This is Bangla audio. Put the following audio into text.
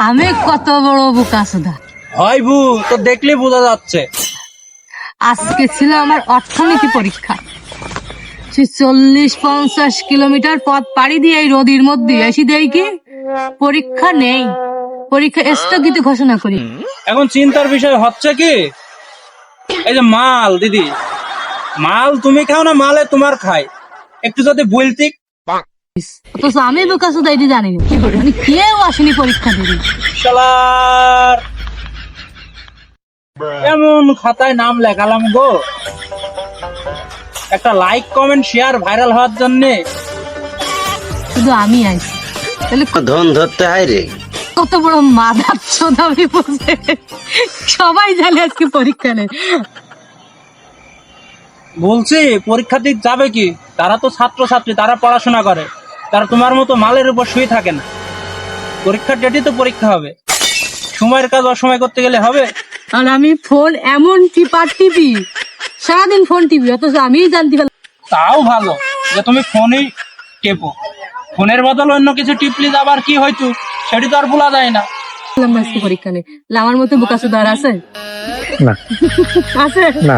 আমি কত বড় বোকাচোদা। হয় বু, তো দেখলে বোঝা যাচ্ছে। আজকে ছিল আমার অর্থনীতি পরীক্ষা। সে 40-50 কিলোমিটার পথ পাড়ি দিয়ে এই রোদির মধ্যে এসে দেই কি পরীক্ষা নেই, পরীক্ষা স্থগিত ঘোষণা করি। এখন চিন্তার বিষয় হচ্ছে কি, এই যে মাল দিদি, মাল তুমি খাও না মালে তোমার খাই, একটু যদি বলতি। অথচ আমি বোকাচোদা এটি জানি না, মানে কেউ আসেনি পরীক্ষা দিবি। শালার এমন খাতায় নাম লেখালাম গো, একটা লাইক কমেন্ট শেয়ার ভাইরাল হওয়ার জন্য। শুধু আমি আইছি, তাহলে ধন ধরতে হয় রে। কত বড় মাদার চোদা আমি বলতে, সবাই জানে আজকে পরীক্ষা নেই। বলছি পরীক্ষা দিক যাবে কি, তারা তো ছাত্র ছাত্রী, তারা পড়াশোনা করে, তারা তোমার মতো মালের উপর শুয়ে থাকে না। পরীক্ষার ডেটে তো পরীক্ষা হবে, সময়ের কাজ অসময় করতে গেলে হবে? আর আমি ফোন এমন টিপি, সারাদিন ফোন টিপি, অথচ আমি জানতে পারলাম। তাও ভালো যে তুমি ফোনই টেপো, ফোনের বদল অন্য কিছু টিপলি আবার কি হয়তো সেটি তো আর ভোলা যায় না। আজকে পরীক্ষা নেই, আমার মতো বোকাচোদা আর আছে? না আছে না